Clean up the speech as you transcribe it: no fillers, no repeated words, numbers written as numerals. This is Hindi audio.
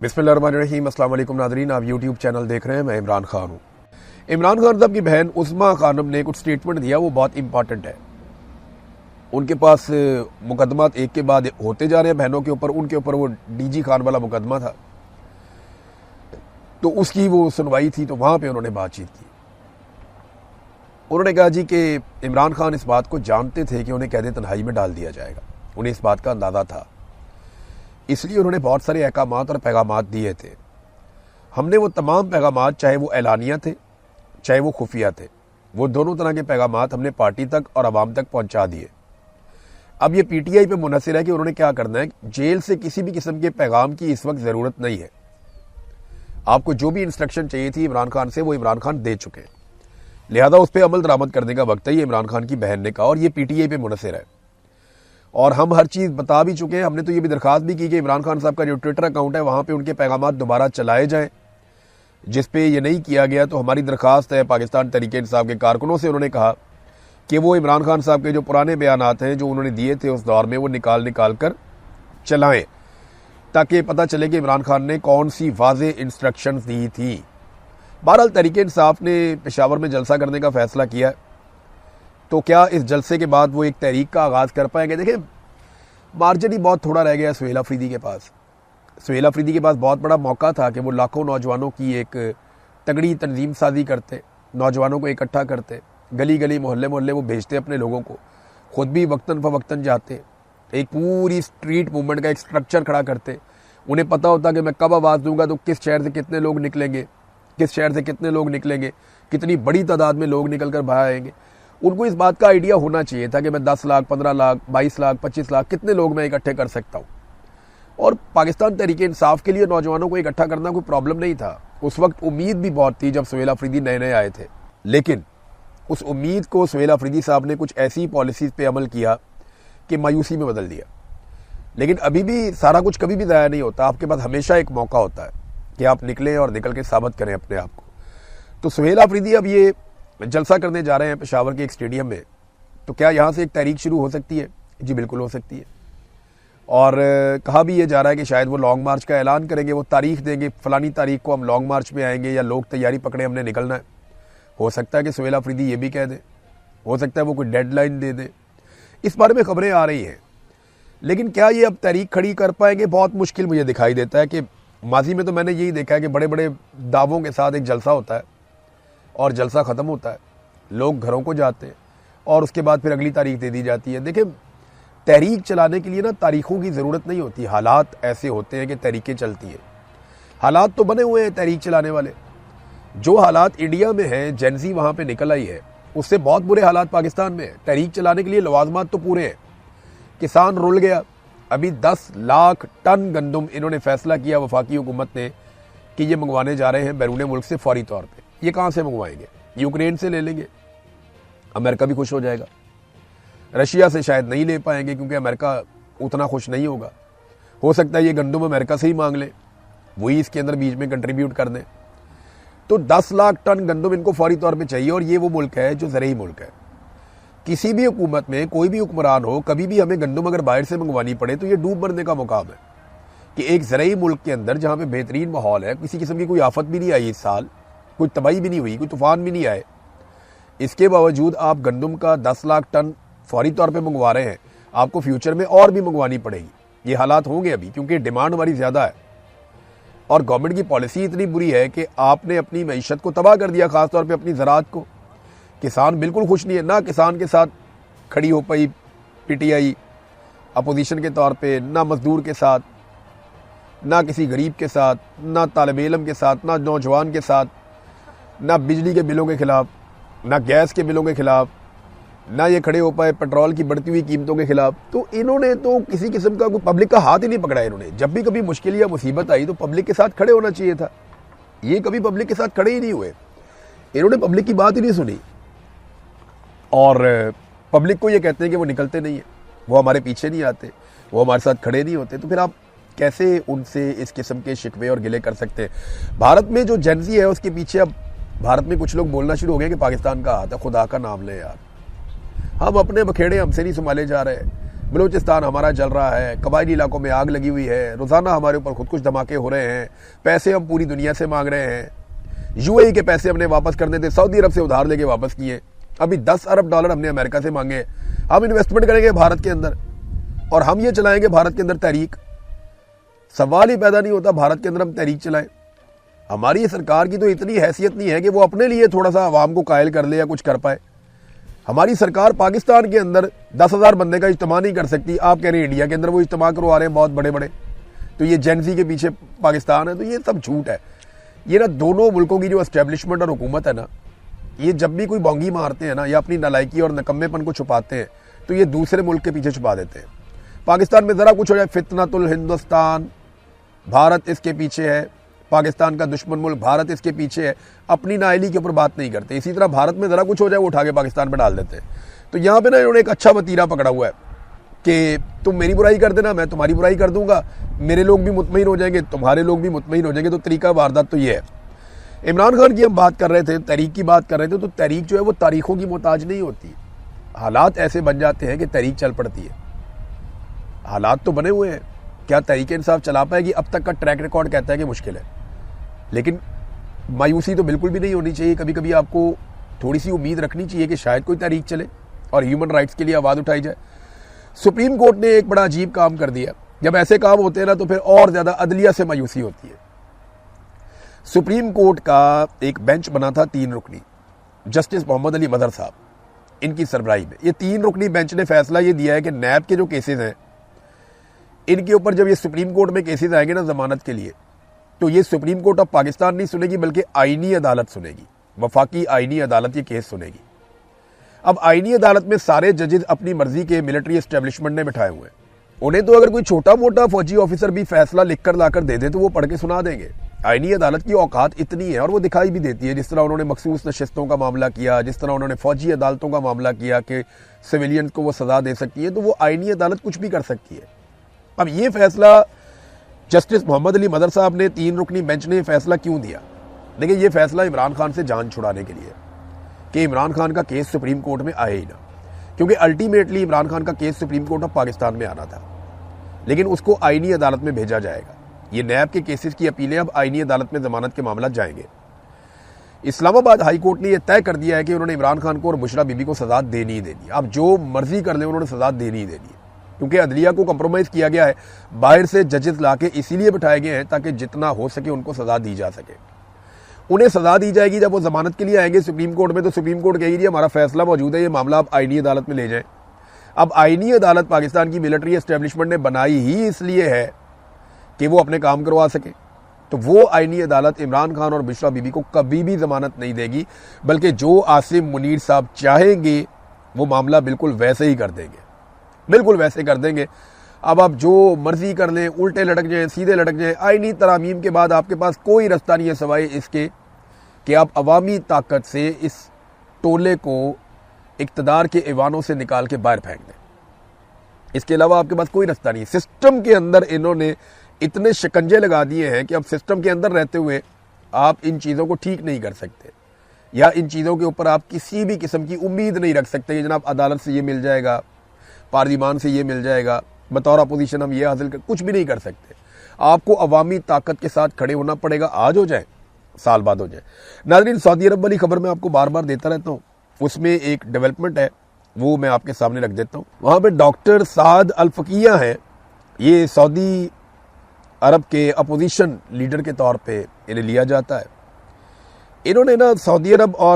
बिस्मिल्लाहिर्रहमानिर्रहीम। अस्सलाम वालेकुम नाज़रीन, आप यूट्यूब चैनल देख रहे हैं। मैं इमरान खान हूँ। इमरान खान साहब की बहन उस्मा खानम ने कुछ स्टेटमेंट दिया, वो बहुत इंपॉर्टेंट है। उनके पास मुकदमा एक के बाद होते जा रहे हैं बहनों के ऊपर। उनके ऊपर वो डीजी खान वाला मुकदमा था, तो उसकी वो सुनवाई थी, तो वहाँ पे उन्होंने बातचीत की। उन्होंने कहा जी कि इमरान खान इस बात को जानते थे कि उन्हें कैद तन्हाई में डाल दिया जाएगा, उन्हें इस बात का अंदाज़ा था, इसलिए उन्होंने बहुत सारे अहकामात और पैगामात दिए थे। हमने वो तमाम पैगामात, चाहे वो एलानिया थे चाहे वो खुफिया थे, वो दोनों तरह के पैगामात हमने पार्टी तक और आवाम तक पहुंचा दिए। अब ये पीटीआई पे मुनहसर है कि उन्होंने क्या करना है। जेल से किसी भी किस्म के पैगाम की इस वक्त ज़रूरत नहीं है। आपको जो भी इंस्ट्रक्शन चाहिए थी इमरान खान से, वो इमरान खान दे चुके हैं, लिहाजा उस पर अमल दरामद करने का वक्त है। ये इमरान खान की बहन ने कहा, और ये पीटीआई पे मुनहसर है, और हम हर चीज़ बता भी चुके हैं। हमने तो ये भी दरख्वास्त भी की कि इमरान खान साहब का जो ट्विटर अकाउंट है वहाँ पे उनके पैगामात दोबारा चलाए जाएं। जिस पे ये नहीं किया गया, तो हमारी दरख्वास्त है पाकिस्तान तहरीक इंसाफ के कारकुनों से। उन्होंने कहा कि वो इमरान खान साहब के जो पुराने बयानात हैं जो उन्होंने दिए थे उस दौर में, वो निकाल कर चलाएं, ताकि पता चले कि इमरान खान ने कौन सी वाज़े इंस्ट्रक्शंस दी थी। बहरहाल तहरीक इंसाफ ने पेशावर में जलसा करने का फैसला किया है, तो क्या इस जलसे के बाद वो एक तहरीक का आगाज़ कर पाएंगे? देखें, मार्जिन ही बहुत थोड़ा रह गया है सुहेल अफरीदी के पास। सुहेल अफरीदी के पास बहुत बड़ा मौका था कि वो लाखों नौजवानों की एक तगड़ी तंजीम साजी करते, नौजवानों को इकट्ठा करते, गली गली मोहल्ले मोहल्ले वो भेजते अपने लोगों को, खुद भी वक्तन फ़वक्तन जाते, एक पूरी स्ट्रीट मूवमेंट का एक स्ट्रक्चर खड़ा करते। उन्हें पता होता कि मैं कब आवाज़ दूंगा तो किस शहर से कितने लोग निकलेंगे, किस शहर से कितने लोग निकलेंगे, कितनी बड़ी तादाद में लोग निकल कर बाहर आएंगे। उनको इस बात का आइडिया होना चाहिए था कि मैं 10 लाख, 15 लाख, 22 लाख, 25 लाख, कितने लोग मैं इकट्ठे कर सकता हूँ। और पाकिस्तान तहरीक इंसाफ के लिए नौजवानों को इकट्ठा करना कोई प्रॉब्लम नहीं था। उस वक्त उम्मीद भी बहुत थी जब सुहेल अफरीदी नए नए आए थे, लेकिन उस उम्मीद को सुहेल अफरीदी साहब ने कुछ ऐसी पॉलिसीज़ पे अमल किया कि मायूसी में बदल दिया। लेकिन अभी भी सारा कुछ कभी भी ज़ाया नहीं होता। आपके पास हमेशा एक मौका होता है कि आप निकलें और निकल के साबित करें अपने आप को। तो सुहेल अफरीदी अब ये जलसा करने जा रहे हैं पेशावर के एक स्टेडियम में, तो क्या यहाँ से एक तहरीक शुरू हो सकती है? जी बिल्कुल हो सकती है। और कहा भी ये जा रहा है कि शायद वो लॉन्ग मार्च का ऐलान करेंगे, वो तारीख देंगे, फलानी तारीख को हम लॉन्ग मार्च में आएंगे, या लोग तैयारी पकड़े, हमने निकलना है। हो सकता है कि सुहेल अफरीदी ये भी कह दे, हो सकता है वो कोई डेडलाइन दे दे। इस बारे में खबरें आ रही हैं, लेकिन क्या ये अब तहरीक खड़ी कर पाएंगे? बहुत मुश्किल मुझे दिखाई देता है। कि माजी में तो मैंने यही देखा है कि बड़े बड़े दावों के साथ एक जलसा होता है और जलसा ख़त्म होता है, लोग घरों को जाते हैं और उसके बाद फिर अगली तारीख दे दी जाती है। देखिए, तहरीक चलाने के लिए ना तारीखों की ज़रूरत नहीं होती। हालात ऐसे होते हैं कि तहरीकें चलती हैं। हालात तो बने हुए हैं तहरीक चलाने वाले। जो हालात इंडिया में हैं, जेनजी वहाँ पे निकल आई है, उससे बहुत बुरे हालात पाकिस्तान में है। तहरीक चलाने के लिए लवाजमात तो पूरे हैं। किसान रुल गया। अभी 10 लाख टन गंदम इन्होंने फैसला किया वफाकी हुकूमत ने कि ये मंगवाने जा रहे हैं बैरून मुल्क से फौरी तौर पर। ये कहाँ से मंगवाएंगे? यूक्रेन से ले लेंगे, अमेरिका भी खुश हो जाएगा। रशिया से शायद नहीं ले पाएंगे क्योंकि अमेरिका उतना खुश नहीं होगा। हो सकता है ये गंदम अमेरिका से ही मांग लें, वही इसके अंदर बीच में कंट्रीब्यूट कर दें। तो 10 लाख टन गंदम इनको फौरी तौर पे चाहिए, और ये वो मुल्क है जो ज़रई मुल्क है। किसी भी हुकूमत में कोई भी हुक्मरान हो, कभी भी हमें गंदम अगर बाहर से मंगवानी पड़े तो ये डूब मरने का मुकाम है। कि एक ज़रई मुल्क के अंदर जहाँ पे बेहतरीन माहौल है, किसी किस्म की कोई आफत भी नहीं आई इस साल, कोई तबाही भी नहीं हुई, कोई तूफान भी नहीं आए, इसके बावजूद आप गंदम का 10 लाख टन फौरी तौर पे मंगवा रहे हैं। आपको फ्यूचर में और भी मंगवानी पड़ेगी। ये हालात होंगे अभी, क्योंकि डिमांड हमारी ज़्यादा है और गवर्नमेंट की पॉलिसी इतनी बुरी है कि आपने अपनी मईशत को तबाह कर दिया, ख़ासतौर पे अपनी ज़राअत को। किसान बिल्कुल खुश नहीं है। ना किसान के साथ खड़ी हो पाई पीटीआई अपोजिशन के तौर पे, ना मजदूर के साथ, ना किसी गरीब के साथ, ना तालिब इल्म के साथ, ना नौजवान के साथ, ना बिजली के बिलों के ख़िलाफ़, ना गैस के बिलों के ख़िलाफ़, ना ये खड़े हो पाए पेट्रोल की बढ़ती हुई कीमतों के ख़िलाफ़। तो इन्होंने तो किसी किस्म का कोई पब्लिक का हाथ ही नहीं पकड़ा। इन्होंने जब भी कभी मुश्किल या मुसीबत आई तो पब्लिक के साथ खड़े होना चाहिए था। ये कभी पब्लिक के साथ खड़े ही नहीं हुए। इन्होंने पब्लिक की बात ही नहीं सुनी, और पब्लिक को ये कहते हैं कि वो निकलते नहीं है, वो हमारे पीछे नहीं आते, वो हमारे साथ खड़े नहीं होते। तो फिर आप कैसे उनसे इस किस्म के शिकवे और गिले कर सकते हैं? भारत में जो जेनजी है उसके पीछे अब भारत में कुछ लोग बोलना शुरू हो गए कि पाकिस्तान का हाथ है। खुदा का नाम ले यार, हम अपने बखेड़े हमसे नहीं संभाले जा रहे। बलूचिस्तान हमारा जल रहा है, कबायली इलाकों में आग लगी हुई है, रोज़ाना हमारे ऊपर खुद कुछ धमाके हो रहे हैं, पैसे हम पूरी दुनिया से मांग रहे हैं, यूएई के पैसे हमने वापस करने थे, सऊदी अरब से उधार लेके वापस किए, अभी 10 अरब डॉलर हमने अमेरिका से मांगे, हम इन्वेस्टमेंट करेंगे भारत के अंदर और हम ये चलाएंगे भारत के अंदर तहरीक। सवाल ही पैदा नहीं होता भारत के अंदर हम तहरीक चलाएं। हमारी सरकार की तो इतनी हैसियत नहीं है कि वो अपने लिए थोड़ा सा आवाम को कायल कर ले या कुछ कर पाए। हमारी सरकार पाकिस्तान के अंदर 10,000 बंदे का इज्तिमा नहीं कर सकती। आप कह रहे हैं इंडिया के अंदर वो इज्तिमा करवा रहे हैं बहुत बड़े बड़े, तो ये जेनजी के पीछे पाकिस्तान है, तो ये सब झूठ है। ये ना दोनों मुल्कों की जो एस्टेब्लिशमेंट और हुकूमत है ना, ये जब भी कोई बोंगी मारते हैं ना या अपनी नालायकी और नकम्मेपन को छुपाते हैं तो ये दूसरे मुल्क के पीछे छुपा देते हैं। पाकिस्तान में ज़रा कुछ हो जाए, फितनतुल हिंदुस्तान, भारत इसके पीछे है, पाकिस्तान का दुश्मन मुल्क भारत इसके पीछे है, अपनी नाअहली के ऊपर बात नहीं करते। इसी तरह भारत में ज़रा कुछ हो जाए वो उठा के पाकिस्तान पर डाल देते हैं। तो यहाँ पे ना इन्होंने एक अच्छा वतीरा पकड़ा हुआ है कि तुम मेरी बुराई कर देना, मैं तुम्हारी बुराई कर दूंगा, मेरे लोग भी मुतमईन हो जाएंगे, तुम्हारे लोग भी मुतमईन हो जाएंगे। तो तरीका वारदात तो ये है। इमरान खान की हम बात कर रहे थे, तहरीक की बात कर रहे थे, तो तहरीक जो है वो तारीखों की मोहताज नहीं होती। हालात ऐसे बन जाते हैं कि तहरीक चल पड़ती है। हालात तो बने हुए हैं, क्या तहरीक इंसाफ चला पाएगी? अब तक का ट्रैक रिकॉर्ड कहता है कि मुश्किल है, लेकिन मायूसी तो बिल्कुल भी नहीं होनी चाहिए। कभी कभी आपको थोड़ी सी उम्मीद रखनी चाहिए कि शायद कोई तहरीक चले और ह्यूमन राइट्स के लिए आवाज़ उठाई जाए। सुप्रीम कोर्ट ने एक बड़ा अजीब काम कर दिया। जब ऐसे काम होते हैं ना तो फिर और ज़्यादा अदलिया से मायूसी होती है। सुप्रीम कोर्ट का एक बेंच बना था 3 रुकनी, जस्टिस मोहम्मद अली मदर साहब, इनकी सरबराही में। ये 3 रुकनी बेंच ने फैसला ये दिया है कि नैब के जो केसेस हैं इनके ऊपर जब ये सुप्रीम कोर्ट में केसेस आएंगे ना जमानत के लिए, तो ये सुप्रीम कोर्ट ऑफ पाकिस्तान नहीं सुनेगी बल्कि आईनी अदालत सुनेगी, वफाकी आईनी अदालत ये केस सुनेगी। अब आईनी अदालत में सारे जजेस अपनी मर्जी के मिलिट्री एस्टेब्लिशमेंट ने बिठाए हुए हैं। उन्हें तो अगर कोई छोटा मोटा फौजी ऑफिसर भी फैसला लिखकर लाकर दे दे तो वो पढ़ के सुना देंगे। आईनी अदालत की औकात इतनी है और वो दिखाई भी देती है। जिस तरह उन्होंने मखसूस नशिस्तों का मामला किया, जिस तरह उन्होंने फौजी अदालतों का मामला किया कि सिविलियंस को वो सजा दे सकती है, तो वो आईनी अदालत कुछ भी कर सकती है। अब ये फैसला जस्टिस मोहम्मद अली मदर साहब ने 3 रुकनी बेंच ने फैसला क्यों दिया? देखिए, ये फैसला इमरान खान से जान छुड़ाने के लिए कि इमरान खान का केस सुप्रीम कोर्ट में आए ही ना, क्योंकि अल्टीमेटली इमरान खान का case supreme court of Pakistan में आना था, लेकिन उसको आईनी अदालत में भेजा जाएगा। ये नैब के केसेस की अपीलें अब आईनी अदालत में जमानत के मामला जाएंगे। इस्लामाबाद हाई कोर्ट ने यह तय कर दिया है कि उन्होंने इमरान खान को और बुशरा बीबी को सजा देनी ही देनी है। अब जो मर्जी कर ले, उन्होंने सजा देनी ही देनी है, क्योंकि अदलिया को कंप्रोमाइज किया गया है। बाहर से जजेस लाके इसीलिए बिठाए गए हैं ताकि जितना हो सके उनको सजा दी जा सके। उन्हें सजा दी जाएगी जब वो जमानत के लिए आएंगे सुप्रीम कोर्ट में, तो सुप्रीम कोर्ट कहेगी जी हमारा फैसला मौजूद है, ये मामला आप आईनी अदालत में ले जाएं। अब आईनी अदालत पाकिस्तान की मिलिट्री एस्टेब्लिशमेंट ने बनाई ही इसलिए है कि वो अपने काम करवा सके। तो वो आईनी अदालत इमरान खान और बुशरा बीबी को कभी भी जमानत नहीं देगी, बल्कि जो आसिम मुनीर साहब चाहेंगे वो मामला बिल्कुल वैसे ही कर देंगे, बिल्कुल वैसे कर देंगे। अब आप जो मर्जी कर लें, उल्टे लटक जाएं, सीधे लटक जाएं, आईनी तरामीम के बाद आपके पास कोई रास्ता नहीं है सिवाय इसके कि आप अवामी ताकत से इस टोले को इक्तदार के ऐवानों से निकाल के बाहर फेंक दें। इसके अलावा आपके पास कोई रास्ता नहीं। सिस्टम के अंदर इन्होंने इतने शिकंजे लगा दिए हैं कि अब सिस्टम के अंदर रहते हुए आप इन चीज़ों को ठीक नहीं कर सकते, या इन चीज़ों के ऊपर आप किसी भी किस्म की उम्मीद नहीं रख सकते कि जनाब अदालत से ये मिल जाएगा, पार्लिमान से ये मिल जाएगा, बतौर अपोजिशन हम ये हासिल कर, कुछ भी नहीं कर सकते। आपको अवामी ताकत के साथ खड़े होना पड़ेगा, आज हो जाए साल बाद हो जाए। नाज़रीन, सऊदी अरब वाली खबर मैं आपको बार बार देता रहता हूँ, उसमें एक डेवलपमेंट है वो मैं आपके सामने रख देता हूँ। वहाँ पे डॉक्टर साद अल फकीया हैं, ये सऊदी अरब के अपोजिशन लीडर के तौर पे इन्हें लिया जाता है। इन्होंने ना सऊदी अरब और